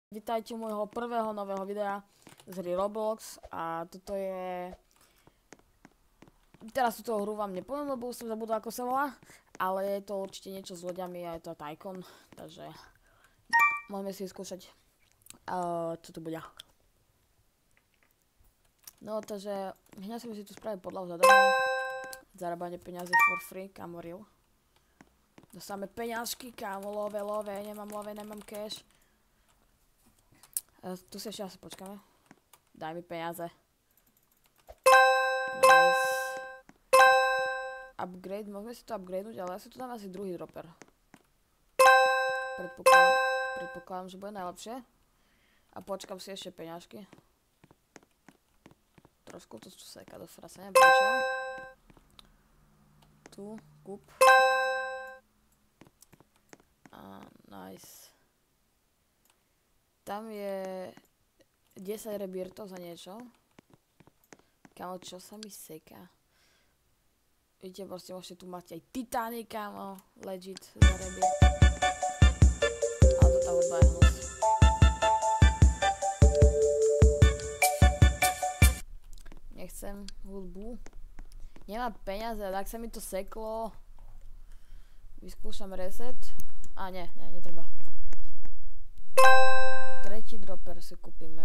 Vítajte u môjho prvého nového videa z hry Roblox a toto je... Teraz túto hru vám nepoviem, lebo už som zabudol, ako sa volá, ale je to určite niečo s loďami a je to Tycoon, takže môžeme si vyskúšať, čo tu bude. No, takže hneď som si tu spravil podľahu zadarmo, zarábanie peňazí for free, kámo real. Dostávame peňažky, kámo, love, nemám cash. Tu si ešte asi počkáme. Daj mi peniaze. Nice. Upgrade, môžeme si to upgradenúť, ale ja si tu dám asi druhý dropper. Predpokladám, že bude najlepšie. A počkám si ešte peňažky. Trošku to seka do frasa, neviem prečo. Tu, kúp. Nice. Tam je 10 rebirtov za niečo. Kámo, čo sa mi seká? Vidíte, proste môžete tu mať aj titány, kámo. Legit za rebirt. Ale to tá hudba je hnus. Nechcem hudbu. Nemám peniaze, tak sa mi to seklo. Vyskúšam reset. Netreba. Tretí dropper si kúpime.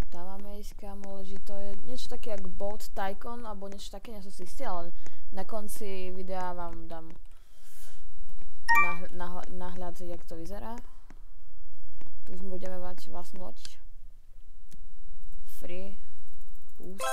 Tam máme ísť, kámo, leží to je niečo také jak Boat Tycoon, alebo niečo také, nie som si istý, ale na konci videa vám dám náhľad, jak to vyzerá. Tu už budeme mať vlastnú loď. Free. Boost.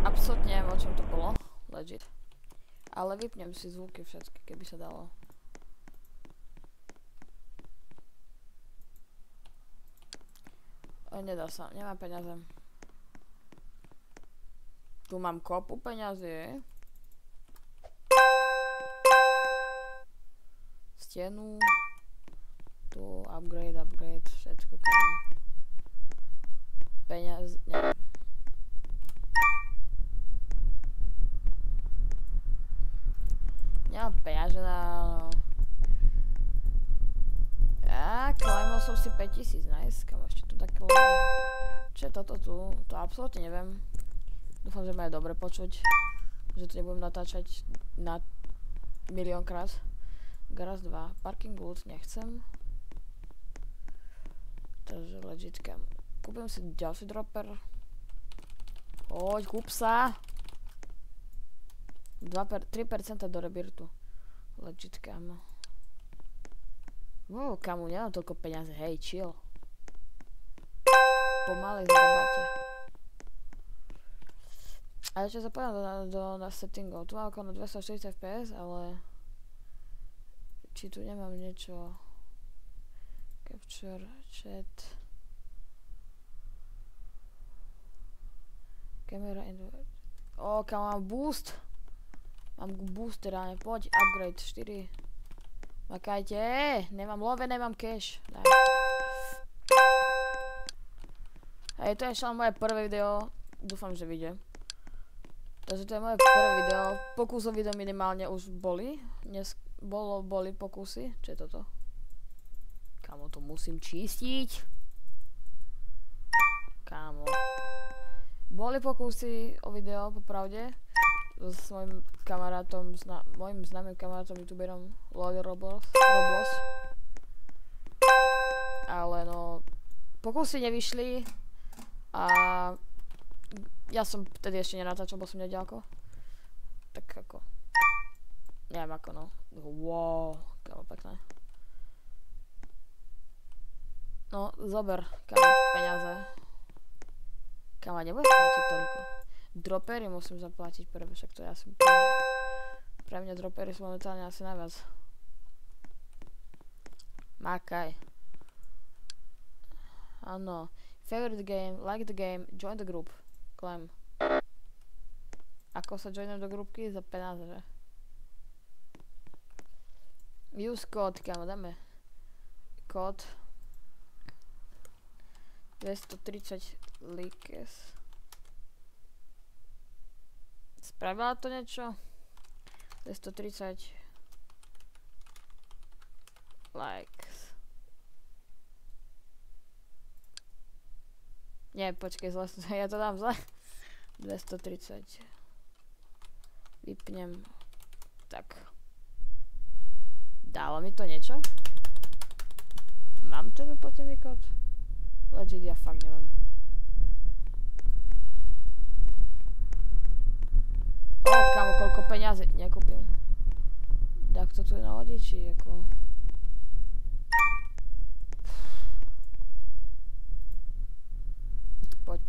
Absolutne neviem, o čom to bolo. Legit. Ale vypnem si zvuky všetky, keby sa dalo. Nedá sa, nemám peniaze. Tu mám kopu peňazí. Stenu. Tu upgrade, všetko kámo. Peňaz, neviem. Nemám peniaze na... Klejmol som si 5000, nice, kam ešte tu také lode. Čo je toto tu? To absolútne neviem. Dúfam, že ma je dobre počuť. Že to nebudem natáčať na miliónkrát. Garage 2. Parking loot nechcem. Takže legit kam. Kúpim si ďalší dropper. Poď, kúp sa. 3% do rebirtu. Legit kam. Kamu, nemám toľko peniaze, hej, chill. Pomaly zarábate. A ešte sa povedám do settingov. Tu mám okolo 240 fps, ale... Či tu nemám niečo... Capture, chat... Camera invert... Kam mám boost. Mám boost teda, poď, upgrade 4. Makajte, nemám love, nemám cash. Daj. Hej, to je ešte len moje prvé video. Dúfam, že vyjde. Takže to je moje prvé video. Pokusov video minimálne už boli. Boli pokusy. Čo je toto? Kámo, to musím čistiť. Kámo. Boli pokusy o video, popravde. S mojim kamarátom, mojim známym kamarátom, youtuberom LOL Roblox. Ale no, pokusy nevyšli a ja som vtedy ešte nenatáčal, bol som neďaleko. Tak ako, neviem ako no. Wow, kámo pekné. No, zober, kámo, peniaze. Kámo, nebudeš platiť toľko. Dropery musím zaplatiť prvé, však to je asi pre mňa dropery sú momentálne asi najviac. Makaj. Áno. Favorite game, like the game, join the group. Climb. Ako sa joinujem do grupky? Za peniaze, že? Use code, kámo, dáme. Kód. 230 likes. Spravila to niečo? 230 likes. Nie, počkej, zle, ja to dám zle. 230. Vypnem. Tak. Dalo mi to niečo? Mám ten uplatený kód? Legit, ja fakt neviem. Kámo, koľko peňazí nekúpim. Tak to tu je na lodi, či ako... Poď.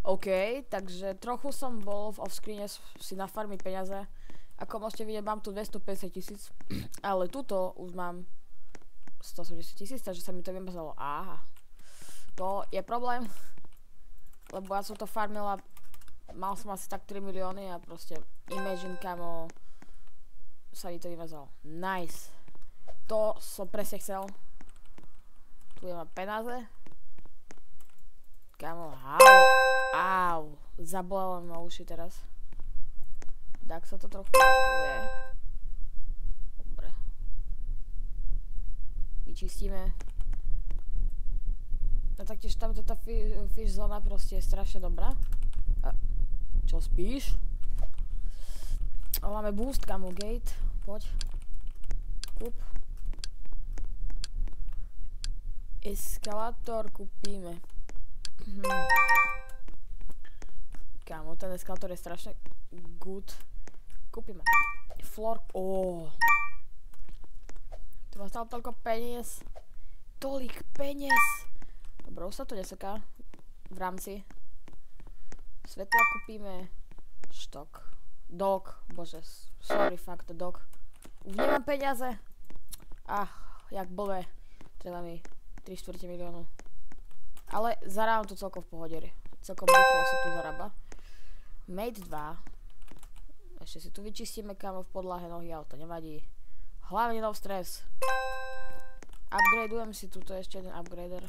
OK, takže trochu som bol v offscreene si nafarmiť peniaze. Ako môžete vidieť, mám tu 250 000, ale tuto už mám 180 000, takže sa mi to vymazalo. Aha, to je problém, lebo ja som to farmila, mal som asi tak 3 milióny a proste imagine, kamo, sa mi to vymazalo. Nice, to som presne chcel. Tu mám peniaze. Kamo, au, zabolelo ma uši teraz. Tak sa to trochu laguje. Dobre. Vyčistíme. No taktiež tam tá fish zóna proste je strašne dobrá. Čo spíš? Máme boost, kamo, gate. Poď. Kúp. Eskalátor kúpime. Kámo, ten eskalátor je strašne good. Kúpime. Floor. Tu ma stalo toľko peniaz. Tolik peniaz. Dobre, už sa to neseká. V rámci. Svetla kúpime. Štok. Dog. Bože, sorry, fakt, dog. Už nemám peniaze. Jak blbé. Treba mi 3/4 miliónu. Ale zarábam to celkom v pohode. Celkom rýchlo sa tu zarába. Mate 2. Ešte si tu vyčistíme, kamo, v podlahe nohy, ale to nevadí. Hlavne no stres. Upgradeujem si tuto ešte jeden upgrader.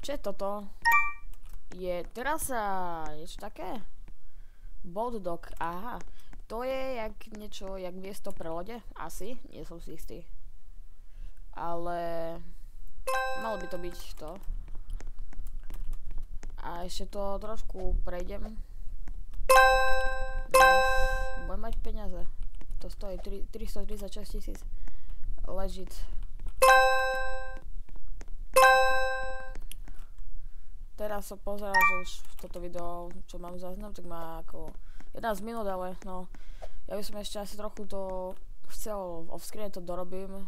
Čo je toto? Je terasa, niečo také? Boat dock, aha. To je jak niečo, jak miesto pre lode? Asi, nie som si istý. Ale malo by to byť to. A ešte to trošku prejdem. Budem mať peniaze. To stojí 336 000. Legit. Teraz som pozeral, že už toto video, čo mám záznam, tak má ako 11 minút, ale no, ja by som ešte asi trochu to chcel offscreen, to dorobím.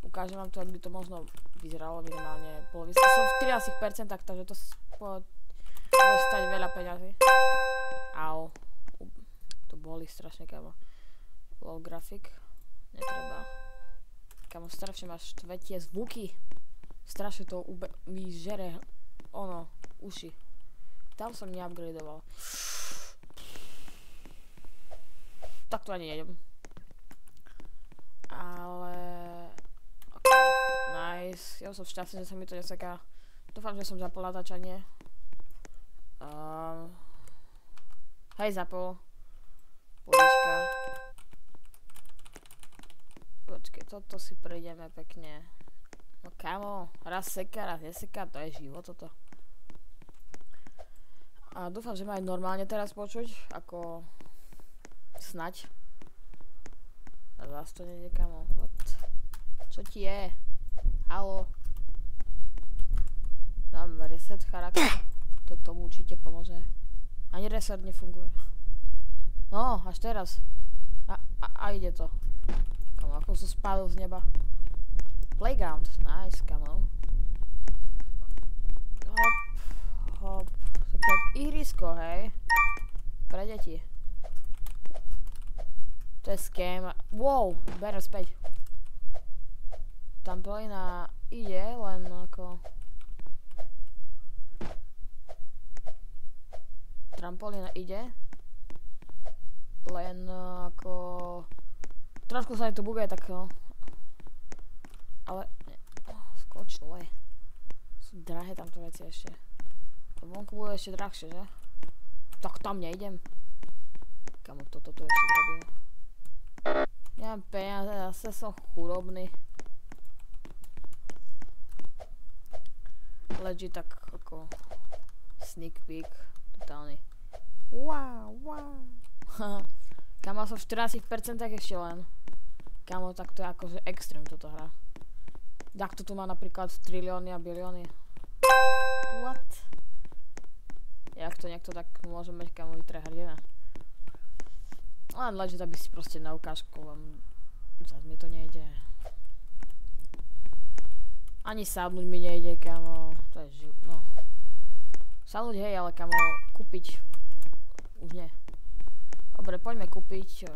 Ukážem vám to, ak by to možno vyzeralo minimálne polovicu. Som v 13%, takže to bude stať veľa peňazí. Au. To boli strašne, kamo. Low grafik. Netreba. Kamo, strašne máš štvetie zvuky. Strašne to mi žere uši. Tam som neupgradoval. Tak to ani nejdem. Ale... Nice. Ja som šťastný, že sa mi to neseká. Dúfam, že som zapol natáčanie. Hej, zapol. Polička. Počkej, toto si prejdeme pekne. No kamo, raz seká, raz neseká, to je život toto. A dúfam, že ma aj normálne teraz počuť, ako snať. A zás to nejde, kamo. What? Čo ti je? Haló? Dám reset charakter. To tomu určite pomôže. Ani reset nefunguje. No, až teraz. A ide to. Kamo, ako som spadol z neba. Playground, nice, kamo. Hop, hop. Také ihrisko, hej. Pre deti. To je scam. Wow, berem späť. Trampolina ide, len ako... Trampolina ide. Len ako... Trošku sa mi to buguje, tak no. Ale... Skočilo je. Sú drahé tamto veci ešte. A vonku bude ešte drahšie, že? Tak tam nejdem. Kamo, toto tu ešte robím. Nemám peniaze, zase som chudobný. Legit tak ako... Sneak peek. Totálny. Wow, wow. Kamo, som v 14% ešte len. Kamo, tak to je akože extrém toto hra. Takto tu má napríklad trilióny a bilióny. What? Jak to niekto tak môže mať, kamo, vytre hrdina. Len legit, aby si proste na ukážku, zase mi to nejde. Ani sadnúť mi nejde, kamo. To je no. Sadnúť hej, ale kamo, kúpiť už nie. Dobre, poďme kúpiť.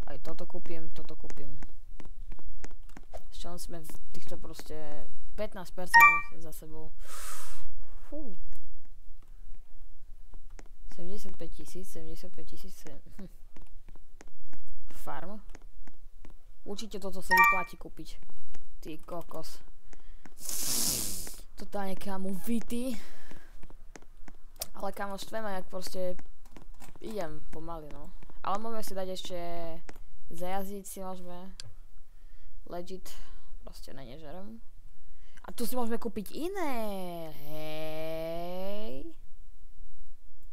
Aj toto kúpim, toto kúpim. Ešte len sme v týchto proste 15% za sebou. Fú. 75 000. Farm. Určite toto sa vyplatí kúpiť. Ty kokos. Totálne kamo vity. Ale kamo štveme, jak proste idem pomaly, no. Ale môžeme si dať ešte zajazdiť si môžeme. Legit. Proste nežerem. A tu si môžeme kúpiť iné. Hej.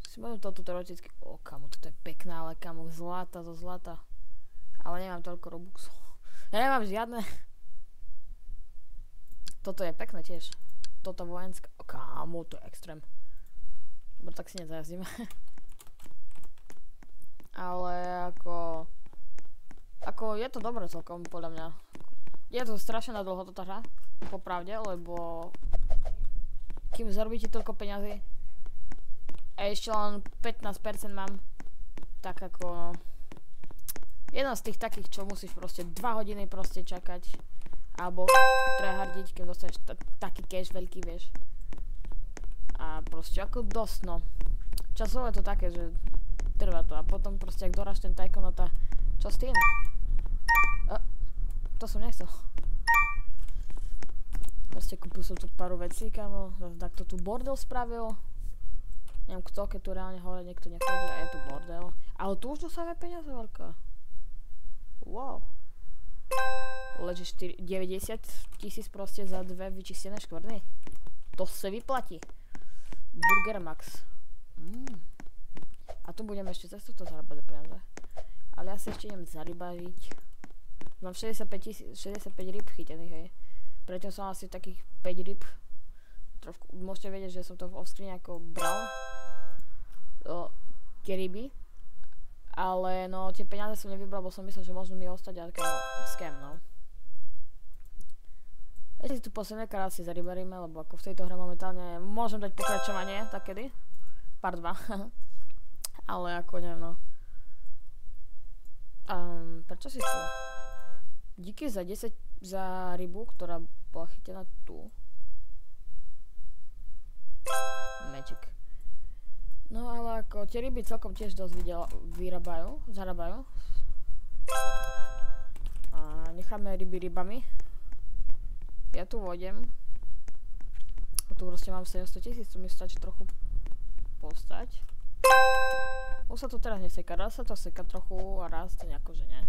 Si môžem toto teoreticky... O, kamo, toto je pekná, ale kamo, zlata zo zlata. Ale nemám toľko robuxov. Ja nemám žiadne. Toto je pekné tiež. Toto vojenské. O, kamo, to je extrém. Dobre, tak si nezajazdíme. Ale ako je to dobré celkom, podľa mňa. Je to strašne na dlho toto hra, popravde, lebo kým zarobíte toľko peňazí a ešte len 15% mám, tak ako jeden z tých takých, čo musíš proste 2 hodiny proste čakať alebo trehardiť, kým dostaneš taký cash veľký, vieš. A proste ako dosť, no. Časovo je to také, že trvá to a potom proste ak doráš ten tajkonota, čo s tým? To som nechcel. Proste kúpil som tu pár vecí, kamo. Tak to tu bordel spravil. Neviem kto, keď tu reálne hore niekto nechodí a je tu bordel. Ale tu už dosávajú peniaze veľká. Wow. Leží 90 000 proste za 2 vyčistené škvrny. To sa vyplatí. Burger Max. A tu budeme ešte cez toto zarábať peniaze. Ale ja sa ešte idem zarybaviť. Mám 65 ryb chytených, hej. Predtým som asi takých 5 ryb. Trošku, môžete vedieť, že som to v offscreen ako bral. Tie ryby. Ale no, tie peniaze som nevybral, bo som myslel, že možno mi ostať ako scam, no. Ešte si tu posledné krát si zarybaríme, lebo ako v tejto hre momentálne môžem dať pokračovanie, tak kedy? Part 2. Ale ako neviem, no. Prečo si tu? Díky za 10 za rybu, ktorá bola chytená tu. Magic. No ale ako tie ryby celkom tiež dosť zarábajú. A necháme ryby rybami. Ja tu vodem. A tu proste mám 700 000, tu mi stačí trochu postať. Už sa to teraz neseká, raz sa to seká trochu a raz to nejako, že nie.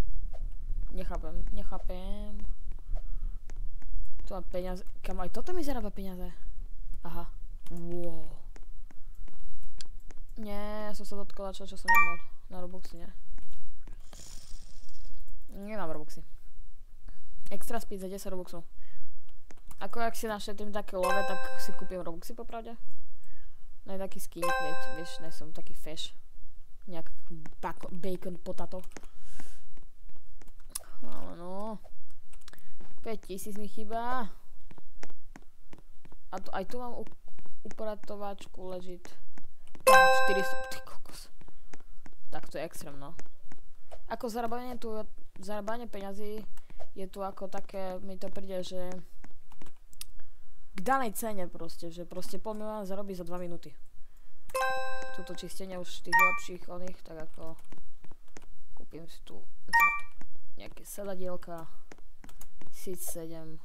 Nechápem. Tu mám peniaze. Kam aj toto mi zarába peniaze? Aha. Wow. Nie, ja som sa dotkla čo som nemal. Na Robuxy, nie? Nemám Robuxy. Extra speed za 10 Robuxov. Ako ak si našetrím také love, tak si kúpim Robuxy popravde. No je taký skin, vieš, ne som taký fish. Nejak bacon potato. Ale no. 5000 mi chýba. A aj tu mám upratovačku ležiť. 400, ty kokos. Tak to je extrém, no. Ako zarábanie peňazí je tu ako také, mi to príde, že k danej cene proste, že proste 500 000 zarobí za 2 minúty. Tuto čistenie už tých lepších oných, tak ako kúpim si tu nejaké sedadielka 1007.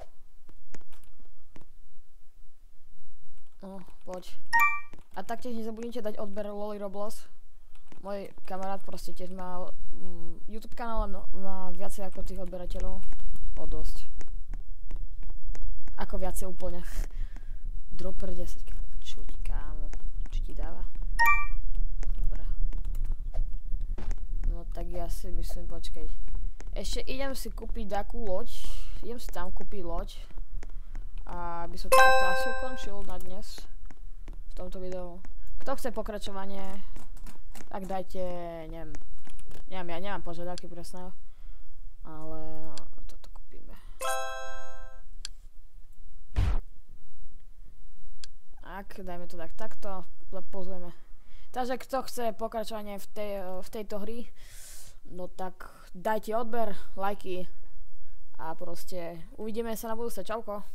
No, poď. A taktiež nezabudnite dať odber Loli Roblox. Môj kamarát proste tiež má YouTube kanál, no, má viacej ako tých odberateľov. O dosť. Ako viacej úplne. Dropper 10. Čo ti kámo? Čo ti dáva? Dobre. No tak ja si myslím, počkej. Ešte idem si kúpiť takú loď. Idem si tam kúpiť loď. A by som to takto asi ukončil na dnes. V tomto videu. Kto chce pokračovanie, tak dajte, neviem, ja nemám požiadavky presné. Ale no, toto kúpime. tak, dajme to takto, pozrieme. Takže kto chce pokračovanie v tejto hry, no tak dajte odber, lajky a proste uvidíme sa na budúce. Čauko.